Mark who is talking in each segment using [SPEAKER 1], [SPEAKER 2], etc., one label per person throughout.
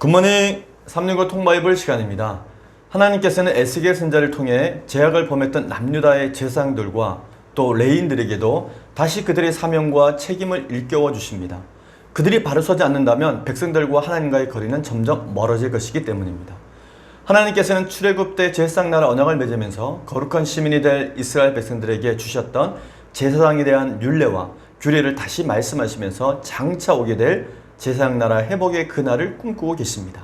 [SPEAKER 1] 굿모닝 365 통바이블 시간입니다. 하나님께서는 에스겔 선지자를 통해 제약을 범했던 남유다의 제사장들과 또 레위인들에게도 다시 그들의 사명과 책임을 일깨워 주십니다. 그들이 바로 서지 않는다면 백성들과 하나님과의 거리는 점점 멀어질 것이기 때문입니다. 하나님께서는 출애굽 때 제사장 나라 언약을 맺으면서 거룩한 시민이 될 이스라엘 백성들에게 주셨던 제사장에 대한 율례와 규례를 다시 말씀하시면서 장차 오게 될 제사장 나라 회복의 그날을 꿈꾸고 계십니다.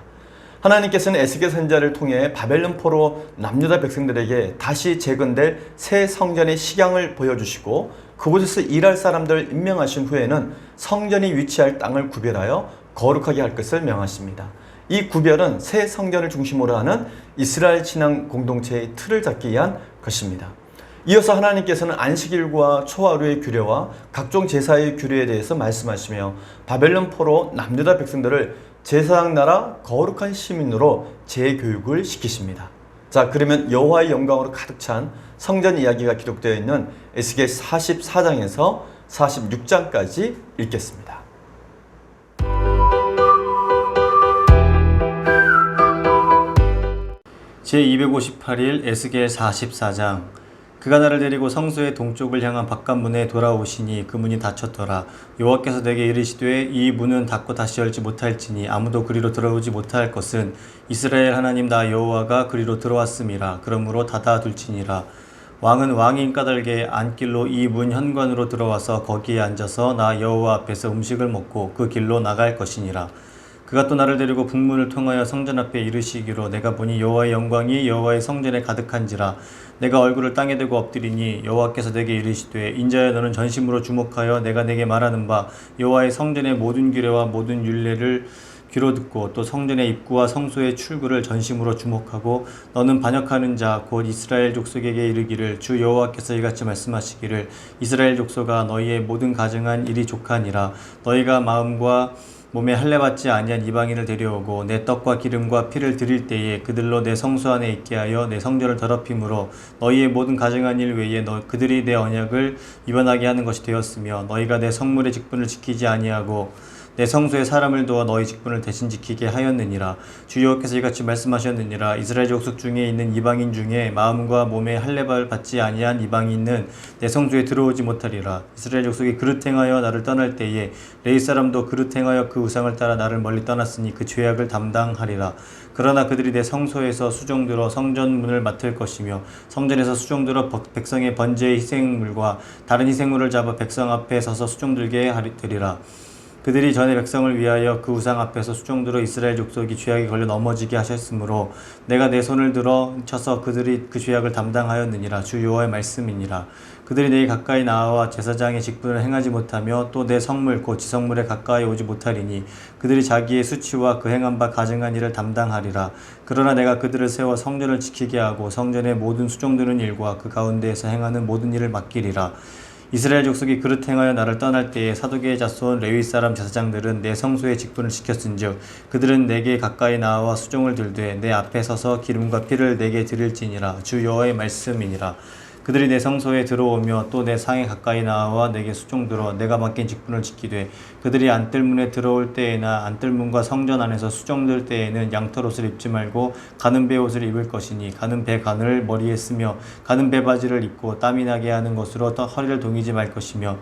[SPEAKER 1] 하나님께서는 에스겔 선지자를 통해 바벨론 포로 남유다 백성들에게 다시 재건될 새 성전의 식양을 보여주시고 그곳에서 일할 사람들을 임명하신 후에는 성전이 위치할 땅을 구별하여 거룩하게 할 것을 명하십니다. 이 구별은 새 성전을 중심으로 하는 이스라엘 신앙 공동체의 틀을 잡기 위한 것입니다. 이어서 하나님께서는 안식일과 초하루의 규례와 각종 제사의 규례에 대해서 말씀하시며 바벨론 포로 남유다 백성들을 제사장 나라 거룩한 시민으로 재교육을 시키십니다. 자, 그러면 여호와의 영광으로 가득 찬 성전 이야기가 기록되어 있는 에스겔 44장에서 46장까지 읽겠습니다.
[SPEAKER 2] 제258일 에스겔 44장. 그가 나를 데리고 성소의 동쪽을 향한 바깥문에 돌아오시니 그 문이 닫혔더라. 여호와께서 내게 이르시되 이 문은 닫고 다시 열지 못할지니 아무도 그리로 들어오지 못할 것은 이스라엘 하나님 나 여호와가 그리로 들어왔음이라. 그러므로 닫아둘지니라. 왕은 왕인 까닭에 안길로 이 문 현관으로 들어와서 거기에 앉아서 나 여호와 앞에서 음식을 먹고 그 길로 나갈 것이니라. 그가 또 나를 데리고 북문을 통하여 성전 앞에 이르시기로 내가 보니 여호와의 영광이 여호와의 성전에 가득한지라. 내가 얼굴을 땅에 대고 엎드리니 여호와께서 내게 이르시되 인자여 너는 전심으로 주목하여 내가 내게 말하는 바 여호와의 성전의 모든 규례와 모든 율례를 귀로 듣고 또 성전의 입구와 성소의 출구를 전심으로 주목하고 너는 반역하는 자 곧 이스라엘 족속에게 이르기를 주 여호와께서 이같이 말씀하시기를 이스라엘 족속아 너희의 모든 가증한 일이 족하니라. 너희가 마음과 몸에 할례받지 아니한 이방인을 데려오고 내 떡과 기름과 피를 드릴 때에 그들로 내 성소 안에 있게 하여 내 성전을 더럽힘으로 너희의 모든 가증한 일 외에 그들이 내 언약을 위반하게 하는 것이 되었으며 너희가 내 성물의 직분을 지키지 아니하고 내 성소에 사람을 두어 너희 직분을 대신 지키게 하였느니라. 주 여호와께서 이같이 말씀하셨느니라. 이스라엘 족속 중에 있는 이방인 중에 마음과 몸에 할례를 받지 아니한 이방인은 내 성소에 들어오지 못하리라. 이스라엘 족속이 그릇 행하여 나를 떠날 때에 레위 사람도 그릇 행하여 그 우상을 따라 나를 멀리 떠났으니 그 죄악을 담당하리라. 그러나 그들이 내 성소에서 수종들어 성전문을 맡을 것이며 성전에서 수종들어 백성의 번제의 희생물과 다른 희생물을 잡아 백성 앞에 서서 수종들게 하리라. 그들이 전에 백성을 위하여 그 우상 앞에서 수종들어 이스라엘 족속이 죄악에 걸려 넘어지게 하셨으므로 내가 내 손을 들어 쳐서 그들이 그 죄악을 담당하였느니라. 주 여호와의 말씀이니라. 그들이 내게 가까이 나와 제사장의 직분을 행하지 못하며 또 내 성물 곧 지성물에 가까이 오지 못하리니 그들이 자기의 수치와 그 행한 바 가증한 일을 담당하리라. 그러나 내가 그들을 세워 성전을 지키게 하고 성전의 모든 수종드는 일과 그 가운데에서 행하는 모든 일을 맡기리라. 이스라엘 족속이 그릇 행하여 나를 떠날 때에 사도계의 자손 레위 사람 제사장들은 내 성소의 직분을 지켰은즉 그들은 내게 가까이 나와 수종을 들되 내 앞에 서서 기름과 피를 내게 드릴지니라. 주 여호와의 말씀이니라. 그들이 내 성소에 들어오며 또 내 상에 가까이 나와 내게 수종들어 내가 맡긴 직분을 지키되 그들이 안뜰문에 들어올 때에나 안뜰문과 성전 안에서 수종들 때에는 양털옷을 입지 말고 가는 배 옷을 입을 것이니 가는 배 가늘을 머리에 쓰며 가는 배 바지를 입고 땀이 나게 하는 것으로 허리를 동이지 말 것이며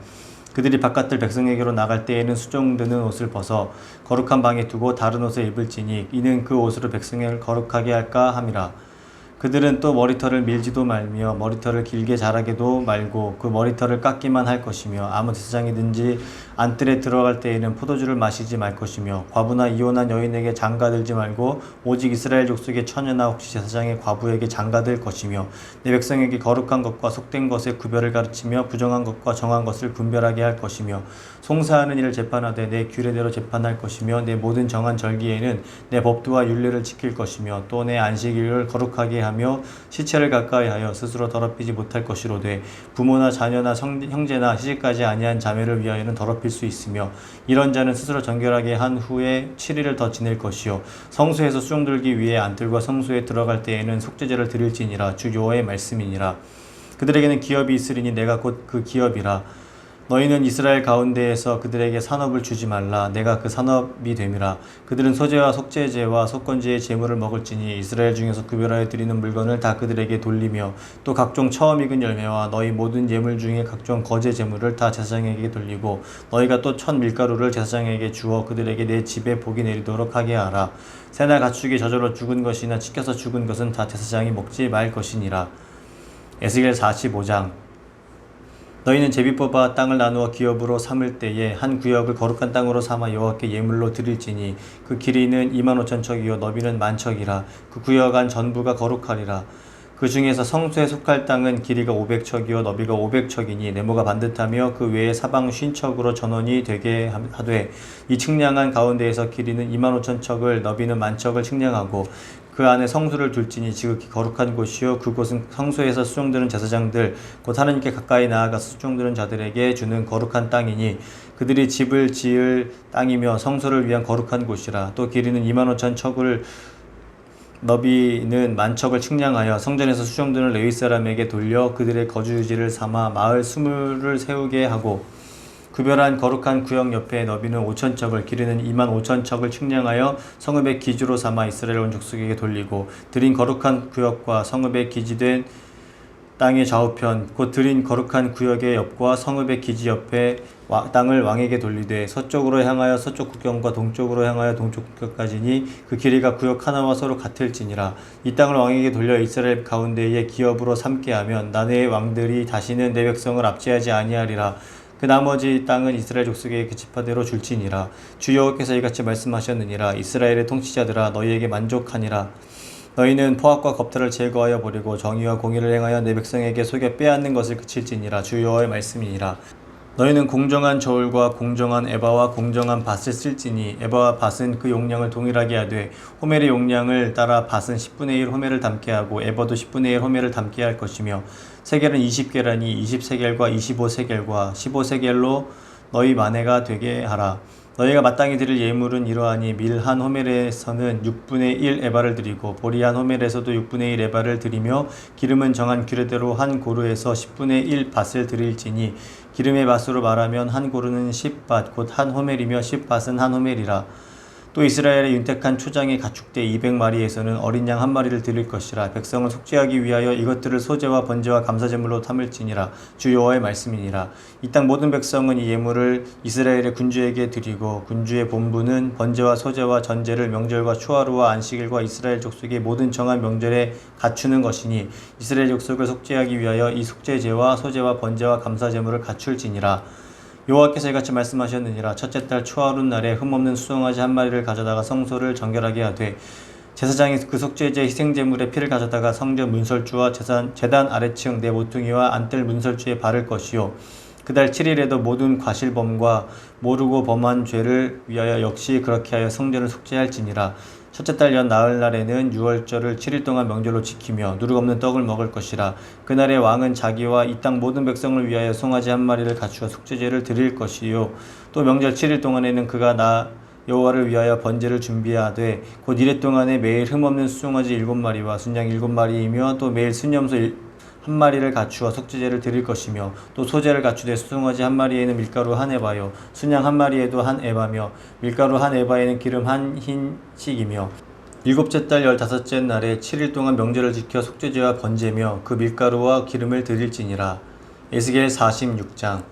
[SPEAKER 2] 그들이 바깥들 백성에게로 나갈 때에는 수종드는 옷을 벗어 거룩한 방에 두고 다른 옷을 입을지니 이는 그 옷으로 백성을 거룩하게 할까 함이라. 그들은 또 머리털을 밀지도 말며 머리털을 길게 자라게도 말고 그 머리털을 깎기만 할 것이며 아무 제사장이든지 안뜰에 들어갈 때에는 포도주를 마시지 말 것이며 과부나 이혼한 여인에게 장가들지 말고 오직 이스라엘 족속의 처녀나 혹시 제사장의 과부에게 장가들 것이며 내 백성에게 거룩한 것과 속된 것의 구별을 가르치며 부정한 것과 정한 것을 분별하게 할 것이며 송사하는 일을 재판하되 내 규례대로 재판할 것이며 내 모든 정한 절기에는 내 법도와 율례를 지킬 것이며 또 내 안식일을 거룩하게 하며 시체를 가까이 하여 스스로 더럽히지 못할 것이로되 부모나 자녀나 형제나 시집가지 아니한 자매를 위하여는 더럽힐 수 있으며 이런 자는 스스로 정결하게 한 후에 7일을 더 지낼 것이요 성소에서 수종들기 위해 안뜰과 성소에 들어갈 때에는 속죄제를 드릴지니라. 주 여호와의 말씀이니라. 그들에게는 기업이 있으리니 내가 곧 그 기업이라. 너희는 이스라엘 가운데에서 그들에게 산업을 주지 말라. 내가 그 산업이 됨이라. 그들은 소제와 속죄제와 속건제의 제물을 먹을지니 이스라엘 중에서 구별하여 드리는 물건을 다 그들에게 돌리며 또 각종 처음 익은 열매와 너희 모든 예물 중에 각종 거제 제물을 다 제사장에게 돌리고 너희가 또 첫 밀가루를 제사장에게 주어 그들에게 내 집에 복이 내리도록 하게 하라. 새나 가축이 저절로 죽은 것이나 찢겨서 죽은 것은 다 제사장이 먹지 말 것이니라. 에스겔 45장. 너희는 제비 뽑아 땅을 나누어 기업으로 삼을 때에 한 구역을 거룩한 땅으로 삼아 여호와께 예물로 드릴지니 그 길이는 25,000척이요 너비는 10,000척이라. 그 구역 안 전부가 거룩하리라. 그 중에서 성소에 속할 땅은 길이가 500척이요 너비가 500척이니 네모가 반듯하며 그 외에 사방 50척으로 전원이 되게 하되 이 측량한 가운데에서 길이는 25,000척을 너비는 10,000척을 측량하고 그 안에 성소를 둘지니 지극히 거룩한 곳이요 그곳은 성소에서 수종드는 제사장들 곧 하나님께 가까이 나아가서 수종드는 자들에게 주는 거룩한 땅이니 그들이 집을 지을 땅이며 성소를 위한 거룩한 곳이라. 또 길이는 25,000척을 너비는 10,000척을 측량하여 성전에서 수종드는 레위 사람에게 돌려 그들의 거주지를 삼아 마을 20을 세우게 하고 구별한 거룩한 구역 옆에 너비는 5,000척을 길이는 25,000척을 측량하여 성읍의 기주로 삼아 이스라엘 온 족속에게 돌리고 드린 거룩한 구역과 성읍의 기지된 땅의 좌우편 곧 드린 거룩한 구역의 옆과 성읍의 기지 옆에 땅을 왕에게 돌리되 서쪽으로 향하여 서쪽 국경과 동쪽으로 향하여 동쪽 국경까지니 그 길이가 구역 하나와 서로 같을지니라. 이 땅을 왕에게 돌려 이스라엘 가운데에 기업으로 삼게 하면 나의 왕들이 다시는 내 백성을 압제하지 아니하리라. 그 나머지 땅은 이스라엘 족속에게 그 지파대로 줄지니라. 주 여호와께서 이같이 말씀하셨느니라. 이스라엘의 통치자들아 너희에게 만족하니라. 너희는 포악과 겁탈을 제거하여 버리고 정의와 공의를 행하여 내 백성에게 속여 빼앗는 것을 그칠지니라. 주 여호와의 말씀이니라. 너희는 공정한 저울과 공정한 에바와 공정한 밭을 쓸지니 에바와 밭은 그 용량을 동일하게 하되 호멜의 용량을 따라 밭은 10분의 1 호멜을 담게 하고 에바도 10분의 1 호멜을 담게 할 것이며 세겔은 20계라니 20세겔과 25세겔과 15세겔로 너희 마네가 되게 하라. 너희가 마땅히 드릴 예물은 이러하니 밀 한 호멜에서는 6분의 1 에바를 드리고 보리 한 호멜에서도 6분의 1 에바를 드리며 기름은 정한 규례대로 한 고루에서 10분의 1 밭을 드릴지니 기름의 밭으로 말하면 한 고루는 10밭 곧 한 호멜이며 10밭은 한 호멜이라. 또 이스라엘의 윤택한 초장의 가축대 200마리에서는 어린 양 한 마리를 드릴 것이라. 백성을 속죄하기 위하여 이것들을 소제와 번제와 감사제물로 삼을지니라. 주 여호와의 말씀이니라. 이 땅 모든 백성은 이 예물을 이스라엘의 군주에게 드리고 군주의 본부는 번제와 소제와 전제를 명절과 초하루와 안식일과 이스라엘 족속의 모든 정한 명절에 갖추는 것이니 이스라엘 족속을 속죄하기 위하여 이 속죄제와 소제와 번제와 감사제물을 갖출지니라. 여호와께서 이같이 말씀하셨느니라. 첫째 달 초하룻 날에 흠없는 수송아지 한 마리를 가져다가 성소를 정결하게 하되 제사장이 그 속죄제 희생제물의 피를 가져다가 성전 문설주와 제단 아래층 내 모퉁이와 안뜰 문설주에 바를 것이요 그달 7일에도 모든 과실범과 모르고 범한 죄를 위하여 역시 그렇게 하여 성전을 속죄할지니라. 첫째 달 연 나흘날에는 유월절을 7일 동안 명절로 지키며 누룩 없는 떡을 먹을 것이라. 그날에 왕은 자기와 이 땅 모든 백성을 위하여 송아지 한 마리를 갖추어 속죄제를 드릴 것이요 또 명절 7일 동안에는 그가 나 여호와를 위하여 번제를 준비하되 곧 이래 동안에 매일 흠없는 수송아지 7마리와 순양 7마리이며 또 매일 순염소 한 마리를 갖추어 속죄제를 드릴 것이며 또 소제를 갖추되 수송아지 한 마리에는 밀가루 한 에바요 순양 한 마리에도 한 에바며 밀가루 한 에바에는 기름 한 흰씩이며 일곱째 달 15째 날에 7일 동안 명절을 지켜 속죄제와 번제며 그 밀가루와 기름을 드릴지니라. 에스겔 46장.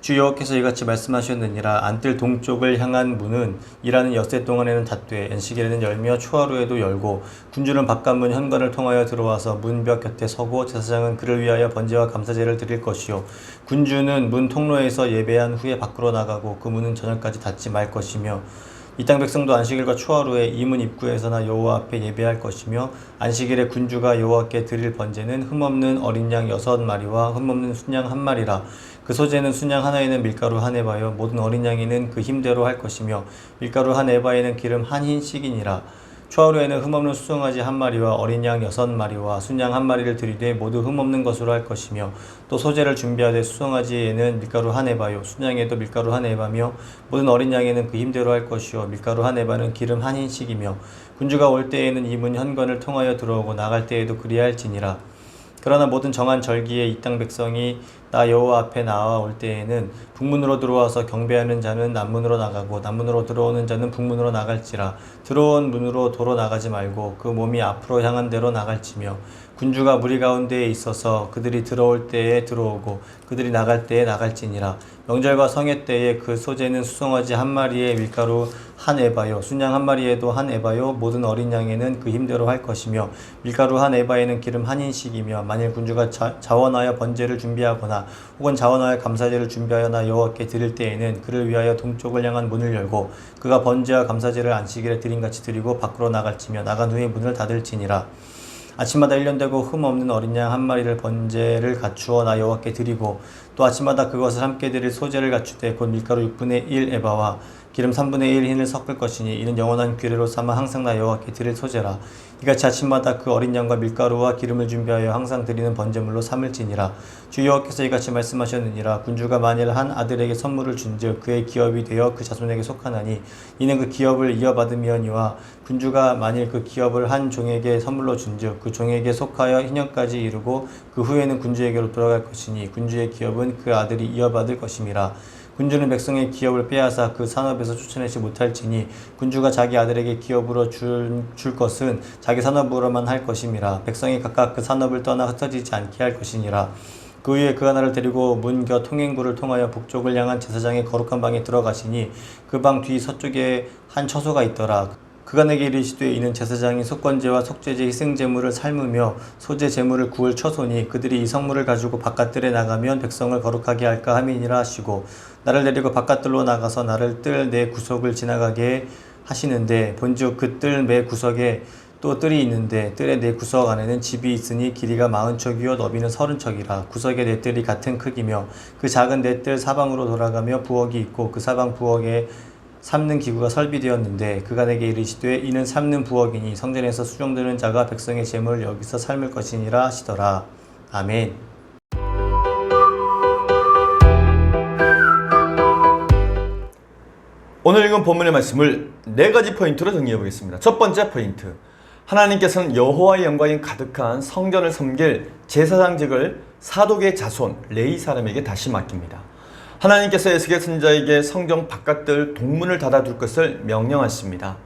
[SPEAKER 2] 주 여호와께서 이같이 말씀하셨느니라. 안뜰 동쪽을 향한 문은 일하는 엿새 동안에는 닫되 안식일에는 열며 초하루에도 열고 군주는 바깥문 현관을 통하여 들어와서 문벽 곁에 서고 제사장은 그를 위하여 번제와 감사제를 드릴 것이요 군주는 문 통로에서 예배한 후에 밖으로 나가고 그 문은 저녁까지 닫지 말 것이며 이 땅 백성도 안식일과 초하루에 이 문 입구에서나 여호와 앞에 예배할 것이며 안식일에 군주가 여호와께 드릴 번제는 흠없는 어린 양 6마리와 흠없는 순양 1마리라. 그 소제는 순양 하나에는 밀가루 한 에바요 모든 어린 양에는 그 힘대로 할 것이며 밀가루 한 에바에는 기름 한 흰씩이니라. 초하루에는 흠없는 수송아지 한 마리와 어린 양 6마리와 순양 한 마리를 드리되 모두 흠없는 것으로 할 것이며 또 소제를 준비하되 수송아지에는 밀가루 한 에바요 순양에도 밀가루 한 에바며 모든 어린 양에는 그 힘대로 할 것이요 밀가루 한 에바는 기름 한 흰씩이며 군주가 올 때에는 이 문 현관을 통하여 들어오고 나갈 때에도 그리할지니라. 그러나 모든 정한 절기에 이 땅 백성이 나 여호와 앞에 나아올 때에는 북문으로 들어와서 경배하는 자는 남문으로 나가고 남문으로 들어오는 자는 북문으로 나갈지라. 들어온 문으로 도로 나가지 말고 그 몸이 앞으로 향한 대로 나갈지며 군주가 무리 가운데에 있어서 그들이 들어올 때에 들어오고 그들이 나갈 때에 나갈지니라. 명절과 성회 때에 그 소재는 수송아지 한 마리에 밀가루 한 에바요 순양 한 마리에도 한 에바요 모든 어린 양에는 그 힘대로 할 것이며 밀가루 한 에바에는 기름 한 인씩이며 만일 군주가 자원하여 번제를 준비하거나 혹은 자원하여 감사제를 준비하여 나 여호와께 드릴 때에는 그를 위하여 동쪽을 향한 문을 열고 그가 번제와 감사제를 안식일에 드림같이 드리고 밖으로 나갈지며 나간 후에 문을 닫을지니라. 아침마다 1년 되고 흠 없는 어린 양 한 마리를 번제를 갖추어 나 여호와께 드리고 또 아침마다 그것을 함께 드릴 소제를 갖추되 곧 밀가루 6분의 1 에바와 기름 3분의 1 흰을 섞을 것이니 이는 영원한 규례로 삼아 항상 나 여호와께 드릴 소제라. 이같이 아침마다 그 어린 양과 밀가루와 기름을 준비하여 항상 드리는 번제물로 삼을지니라. 주 여호와께서 이같이 말씀하셨느니라. 군주가 만일 한 아들에게 선물을 준즉 그의 기업이 되어 그 자손에게 속하나니 이는 그 기업을 이어받음이oni와 군주가 만일 그 기업을 한 종에게 선물로 준즉 그 종에게 속하여 희년까지 이르고 그 후에는 군주에게로 돌아갈 것이니 군주의 기업은 그 아들이 이어받을 것임이라. 군주는 백성의 기업을 빼앗아 그 산업에서 쫓아내지 못할지니 군주가 자기 아들에게 기업으로 줄 것은 자기 산업으로만 할 것임이라. 백성이 각각 그 산업을 떠나 흩어지지 않게 할 것이니라. 그 후에 그 하나를 데리고 문 곁 통행구를 통하여 북쪽을 향한 제사장의 거룩한 방에 들어가시니 그 방 뒤 서쪽에 한 처소가 있더라. 그가 내게 이르시되 이는 제사장이 속건제와 속죄제 희생제물을 삶으며 소제 제물을 구울 처소니 그들이 이 성물을 가지고 바깥들에 나가면 백성을 거룩하게 할까 함이니라 하시고 나를 데리고 바깥들로 나가서 나를 뜰 내 구석을 지나가게 하시는데 본즉 그 뜰 매 구석에 또 뜰이 있는데 뜰의 네 구석 안에는 집이 있으니 길이가 40척이요 너비는 30척이라. 구석의 네 뜰이 같은 크기며 그 작은 네 뜰 사방으로 돌아가며 부엌이 있고 그 사방 부엌에 삶는 기구가 설비되었는데 그가 내게 이르시되 이는 삶는 부엌이니 성전에서 수종드는 자가 백성의 제물을 여기서 삶을 것이니라 하시더라. 아멘.
[SPEAKER 1] 오늘 읽은 본문의 말씀을 4가지 포인트로 정리해 보겠습니다. 첫 번째 포인트, 하나님께서는 여호와의 영광이 가득한 성전을 섬길 제사장직을 사독의 자손 레위 사람에게 다시 맡깁니다. 하나님께서 에스겔 선지자에게 성전 바깥들 동문을 닫아둘 것을 명령하십니다.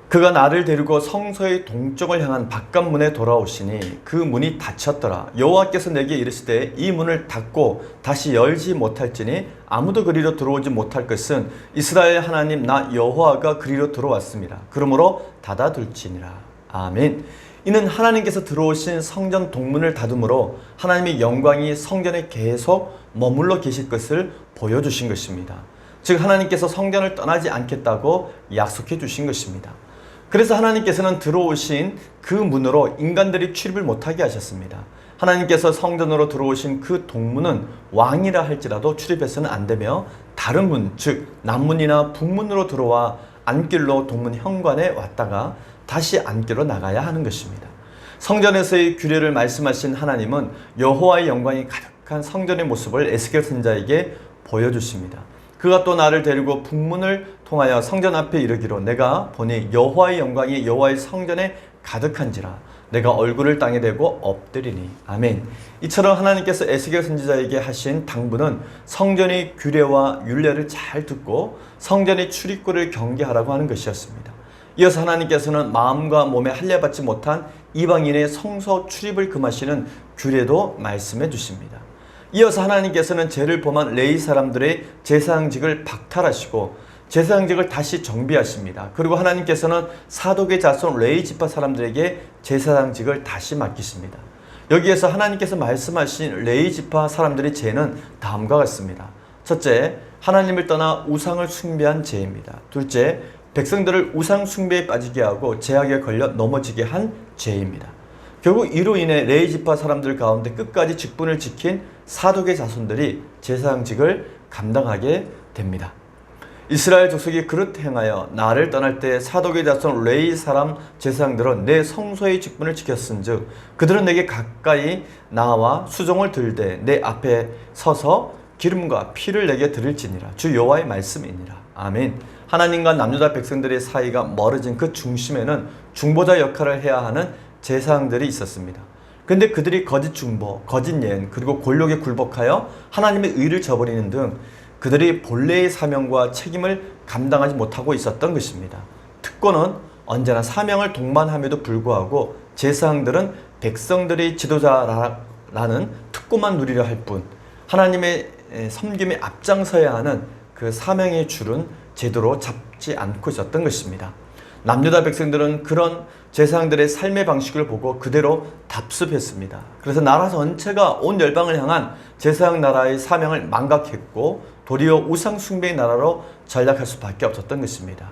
[SPEAKER 1] 그가 나를 데리고 성소의 동쪽을 향한 바깥문에 돌아오시니 그 문이 닫혔더라. 여호와께서 내게 이르시되 이 문을 닫고 다시 열지 못할지니 아무도 그리로 들어오지 못할 것은 이스라엘 하나님 나 여호와가 그리로 들어왔습니다. 그러므로 닫아둘지니라. 아멘. 이는 하나님께서 들어오신 성전 동문을 닫음으로 하나님의 영광이 성전에 계속 머물러 계실 것을 보여주신 것입니다. 즉 하나님께서 성전을 떠나지 않겠다고 약속해 주신 것입니다. 그래서 하나님께서는 들어오신 그 문으로 인간들이 출입을 못하게 하셨습니다. 하나님께서 성전으로 들어오신 그 동문은 왕이라 할지라도 출입해서는 안 되며 다른 문, 즉 남문이나 북문으로 들어와 안길로 동문 현관에 왔다가 다시 안길로 나가야 하는 것입니다. 성전에서의 규례를 말씀하신 하나님은 여호와의 영광이 가득한 성전의 모습을 에스겔 선지자에게 보여주십니다. 그가 또 나를 데리고 북문을 통하여 성전 앞에 이르기로 내가 보니 여호와의 영광이 여호와의 성전에 가득한지라 내가 얼굴을 땅에 대고 엎드리니. 아멘. 이처럼 하나님께서 에스겔 선지자에게 하신 당부는 성전의 규례와 율례를 잘 듣고 성전의 출입구를 경계하라고 하는 것이었습니다. 이어서 하나님께서는 마음과 몸에 할례받지 못한 이방인의 성소 출입을 금하시는 규례도 말씀해 주십니다. 이어서 하나님께서는 죄를 범한 레위 사람들의 제사장직을 박탈하시고 제사장직을 다시 정비하십니다. 그리고 하나님께서는 사독의 자손 레위 지파 사람들에게 제사장직을 다시 맡기십니다. 여기에서 하나님께서 말씀하신 레위 지파 사람들의 죄는 다음과 같습니다. 첫째, 하나님을 떠나 우상을 숭배한 죄입니다. 둘째, 백성들을 우상 숭배에 빠지게 하고 제약에 걸려 넘어지게 한 죄입니다. 결국 이로 인해 레위 지파 사람들 가운데 끝까지 직분을 지킨 사독의 자손들이 제사장직을 감당하게 됩니다. 이스라엘 족속이 그릇 행하여 나를 떠날 때 사독의 자손 레위 사람 제사장들은 내 성소의 직분을 지켰은즉 그들은 내게 가까이 나와 수종을 들되 내 앞에 서서 기름과 피를 내게 드릴지니라. 주 여호와의 말씀이니라. 아멘. 하나님과 남유다 백성들의 사이가 멀어진 그 중심에는 중보자 역할을 해야 하는 제사장들이 있었습니다. 근데 그들이 거짓 중보, 거짓 예언, 그리고 권력에 굴복하여 하나님의 의를 저버리는 등 그들이 본래의 사명과 책임을 감당하지 못하고 있었던 것입니다. 특권은 언제나 사명을 동반함에도 불구하고 제사장들은 백성들의 지도자라는 특권만 누리려 할 뿐 하나님의 섬김에 앞장서야 하는 그 사명의 줄은 제대로 잡지 않고 있었던 것입니다. 남유다 백성들은 그런 제사장들의 삶의 방식을 보고 그대로 답습했습니다. 그래서 나라 전체가 온 열방을 향한 제사장 나라의 사명을 망각했고 도리어 우상 숭배의 나라로 전락할 수밖에 없었던 것입니다.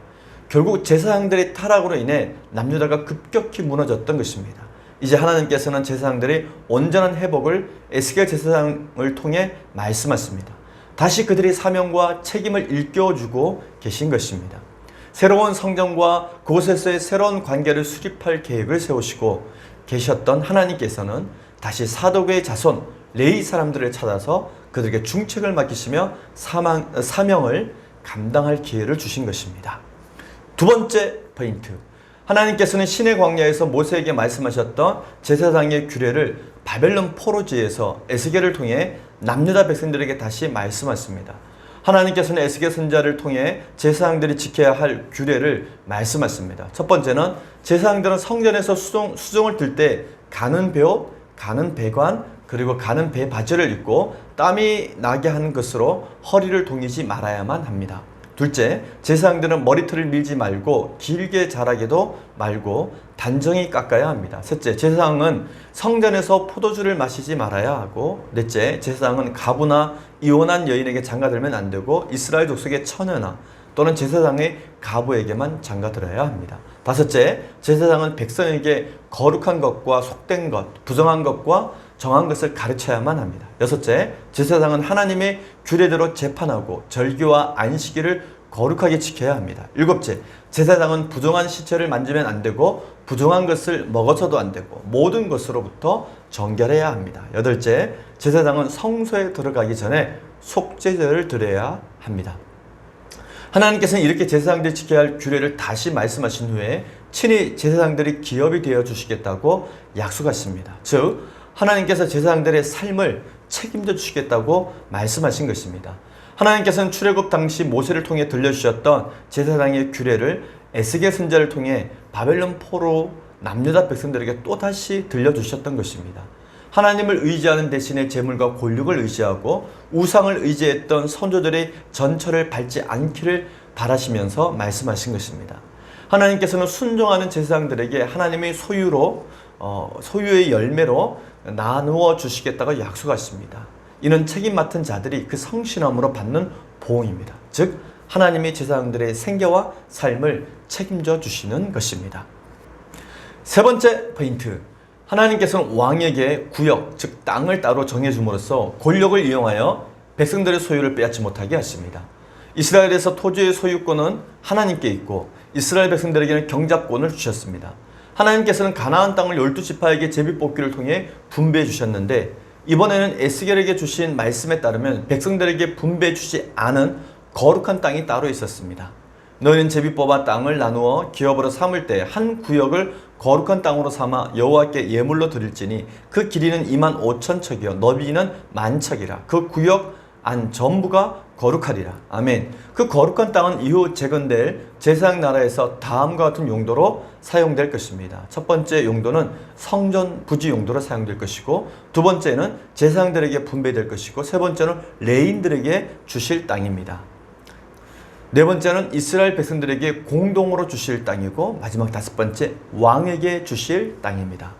[SPEAKER 1] 결국 제사장들의 타락으로 인해 남유다가 급격히 무너졌던 것입니다. 이제 하나님께서는 제사장들의 온전한 회복을 에스겔 제사장을 통해 말씀하십니다. 다시 그들의 사명과 책임을 일깨워주고 계신 것입니다. 새로운 성전과 그곳에서의 새로운 관계를 수립할 계획을 세우시고 계셨던 하나님께서는 다시 사도계의 자손 레위 사람들을 찾아서 그들에게 중책을 맡기시며 사명을 감당할 기회를 주신 것입니다. 두 번째 포인트, 하나님께서는 시내 광야에서 모세에게 말씀하셨던 제사장의 규례를 바벨론 포로지에서 에스겔을 통해 남유다 백성들에게 다시 말씀하십니다. 하나님께서는 에스겔 선지자를 통해 제사장들이 지켜야 할 규례를 말씀하십니다. 첫 번째는 제사장들은 성전에서 수종을 들 때 가는 배옷, 가는 배관, 그리고 가는 배 바지를 입고 땀이 나게 하는 것으로 허리를 동이지 말아야만 합니다. 둘째, 제사장들은 머리털을 밀지 말고 길게 자라게도 말고 단정히 깎아야 합니다. 셋째, 제사장은 성전에서 포도주를 마시지 말아야 하고, 넷째, 제사장은 가부나 이혼한 여인에게 장가들면 안 되고 이스라엘 족속의 처녀나 또는 제사장의 가부에게만 장가들어야 합니다. 다섯째, 제사장은 백성에게 거룩한 것과 속된 것, 부정한 것과 정한 것을 가르쳐야만 합니다. 여섯째, 제사장은 하나님의 규례대로 재판하고 절기와 안식일을 거룩하게 지켜야 합니다. 일곱째, 제사장은 부정한 시체를 만지면 안 되고 부정한 것을 먹어서도 안 되고 모든 것으로부터 정결해야 합니다. 여덟째, 제사장은 성소에 들어가기 전에 속죄제를 드려야 합니다. 하나님께서는 이렇게 제사장들이 지켜야 할 규례를 다시 말씀하신 후에 친히 제사장들이 기업이 되어 주시겠다고 약속하십니다. 즉 하나님께서 제사장들의 삶을 책임져 주시겠다고 말씀하신 것입니다. 하나님께서는 출애굽 당시 모세를 통해 들려주셨던 제사장의 규례를 에스겔 선지자를 통해 바벨론 포로 남유다 백성들에게 또다시 들려주셨던 것입니다. 하나님을 의지하는 대신에 재물과 권력을 의지하고 우상을 의지했던 선조들의 전철을 밟지 않기를 바라시면서 말씀하신 것입니다. 하나님께서는 순종하는 제사장들에게 하나님의 소유의 열매로 나누어 주시겠다고 약속하십니다. 이는 책임 맡은 자들이 그 성실함으로 받는 보응입니다. 즉 하나님이 제사장들의 생계와 삶을 책임져 주시는 것입니다. 세 번째 포인트, 하나님께서는 왕에게 구역, 즉 땅을 따로 정해줌으로써 권력을 이용하여 백성들의 소유를 빼앗지 못하게 하십니다. 이스라엘에서 토지의 소유권은 하나님께 있고 이스라엘 백성들에게는 경작권을 주셨습니다. 하나님께서는 가나안 땅을 12지파에게 제비뽑기를 통해 분배해 주셨는데 이번에는 에스겔에게 주신 말씀에 따르면 백성들에게 분배해 주지 않은 거룩한 땅이 따로 있었습니다. 너희는 제비 뽑아 땅을 나누어 기업으로 삼을 때 한 구역을 거룩한 땅으로 삼아 여호와께 예물로 드릴지니 그 길이는 25,000척이요 너비는 10,000척이라. 그 구역 안 전부가 거룩하리라. 아멘. 그 거룩한 땅은 이후 재건될 제사장 나라에서 다음과 같은 용도로 사용될 것입니다. 첫 번째 용도는 성전 부지 용도로 사용될 것이고, 두 번째는 제사장들에게 분배될 것이고, 세 번째는 레인들에게 주실 땅입니다. 네 번째는 이스라엘 백성들에게 공동으로 주실 땅이고, 마지막 다섯 번째 왕에게 주실 땅입니다.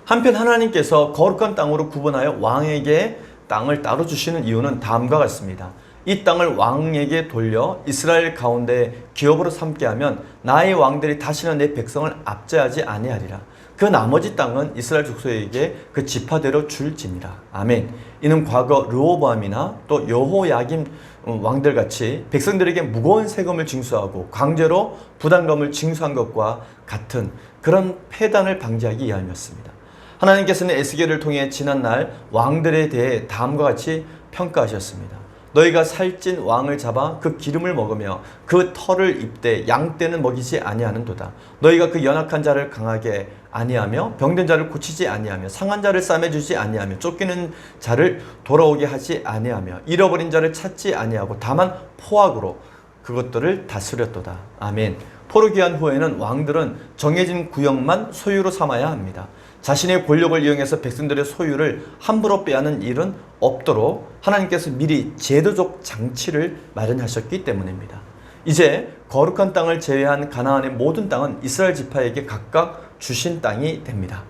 [SPEAKER 1] 한편 하나님께서 거룩한 땅으로 구분하여 왕에게 땅을 따로 주시는 이유는 다음과 같습니다. 이 땅을 왕에게 돌려 이스라엘 가운데 기업으로 삼게 하면 나의 왕들이 다시는 내 백성을 압제하지 아니하리라. 그 나머지 땅은 이스라엘 족속에게 그 지파대로 줄지니라. 아멘. 이는 과거 르호보암이나 또 여호야김 왕들 같이 백성들에게 무거운 세금을 징수하고 강제로 부담금을 징수한 것과 같은 그런 폐단을 방지하기 위함이었습니다. 하나님께서는 에스겔을 통해 지난날 왕들에 대해 다음과 같이 평가하셨습니다. 너희가 살찐 왕을 잡아 그 기름을 먹으며 그 털을 입되 양 떼는 먹이지 아니하는도다. 너희가 그 연약한 자를 강하게 아니하며 병든 자를 고치지 아니하며 상한 자를 싸매주지 아니하며 쫓기는 자를 돌아오게 하지 아니하며 잃어버린 자를 찾지 아니하고 다만 포악으로 그것들을 다스렸도다. 아멘. 포로기한 후에는 왕들은 정해진 구역만 소유로 삼아야 합니다. 자신의 권력을 이용해서 백성들의 소유를 함부로 빼앗는 일은 없도록 하나님께서 미리 제도적 장치를 마련하셨기 때문입니다. 이제 거룩한 땅을 제외한 가나안의 모든 땅은 이스라엘 지파에게 각각 주신 땅이 됩니다.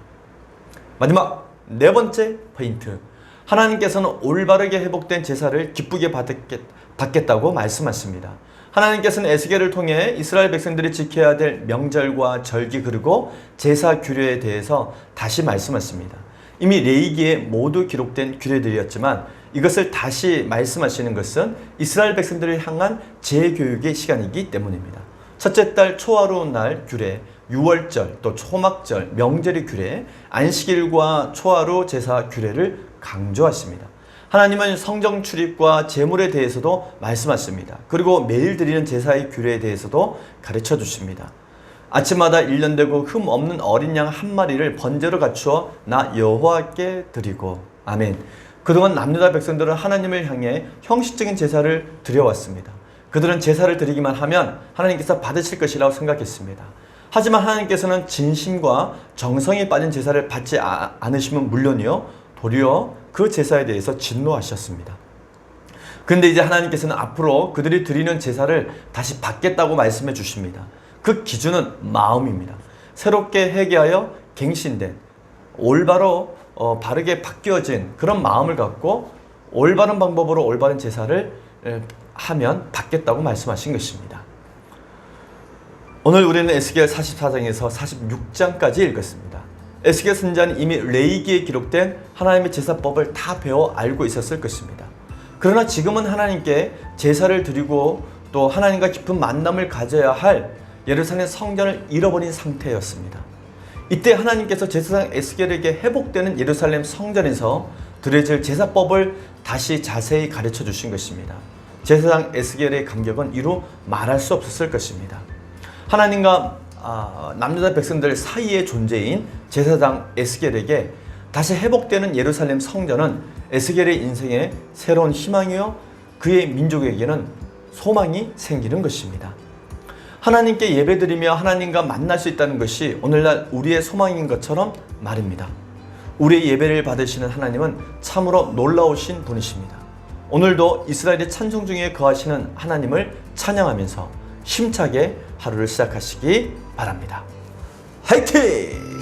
[SPEAKER 1] 마지막 네 번째 포인트. 하나님께서는 올바르게 회복된 제사를 기쁘게 받겠다고 말씀하십니다. 하나님께서는 에스겔을 통해 이스라엘 백성들이 지켜야 될 명절과 절기 그리고 제사 규례에 대해서 다시 말씀하십니다. 이미 레위기에 모두 기록된 규례들이었지만 이것을 다시 말씀하시는 것은 이스라엘 백성들을 향한 재교육의 시간이기 때문입니다. 첫째 달 초하루 날 규례, 유월절, 또 초막절, 명절의 규례, 안식일과 초하루 제사 규례를 강조하십니다. 하나님은 성정 출입과 제물에 대해서도 말씀하십니다. 그리고 매일 드리는 제사의 규례에 대해서도 가르쳐 주십니다. 아침마다 1년 되고 흠 없는 어린 양 한 마리를 번제로 갖추어 나 여호와께 드리고. 아멘. 그동안 남유다 백성들은 하나님을 향해 형식적인 제사를 드려왔습니다. 그들은 제사를 드리기만 하면 하나님께서 받으실 것이라고 생각했습니다. 하지만 하나님께서는 진심과 정성이 빠진 제사를 받지 않으시면 물론이요, 도리어 그 제사에 대해서 진노하셨습니다. 그런데 이제 하나님께서는 앞으로 그들이 드리는 제사를 다시 받겠다고 말씀해 주십니다. 그 기준은 마음입니다. 새롭게 회개하여 갱신된 올바로 바르게 바뀌어진 그런 마음을 갖고 올바른 방법으로 올바른 제사를 하면 받겠다고 말씀하신 것입니다. 오늘 우리는 에스겔 44장에서 46장까지 읽었습니다. 에스겔 선지자는 이미 레위기에 기록된 하나님의 제사법을 다 배워 알고 있었을 것입니다. 그러나 지금은 하나님께 제사를 드리고 또 하나님과 깊은 만남을 가져야 할 예루살렘 성전을 잃어버린 상태였습니다. 이때 하나님께서 제사장 에스겔에게 회복되는 예루살렘 성전에서 드려질 제사법을 다시 자세히 가르쳐 주신 것입니다. 제사장 에스겔의 감격은 이루 말할 수 없었을 것입니다. 하나님과 남유다 백성들 사이의 존재인 제사장 에스겔에게 다시 회복되는 예루살렘 성전은 에스겔의 인생에 새로운 희망이요, 그의 민족에게는 소망이 생기는 것입니다. 하나님께 예배드리며 하나님과 만날 수 있다는 것이 오늘날 우리의 소망인 것처럼 말입니다. 우리의 예배를 받으시는 하나님은 참으로 놀라우신 분이십니다. 오늘도 이스라엘의 찬송 중에 거하시는 하나님을 찬양하면서 힘차게 하루를 시작하시기 바랍니다. 화이팅!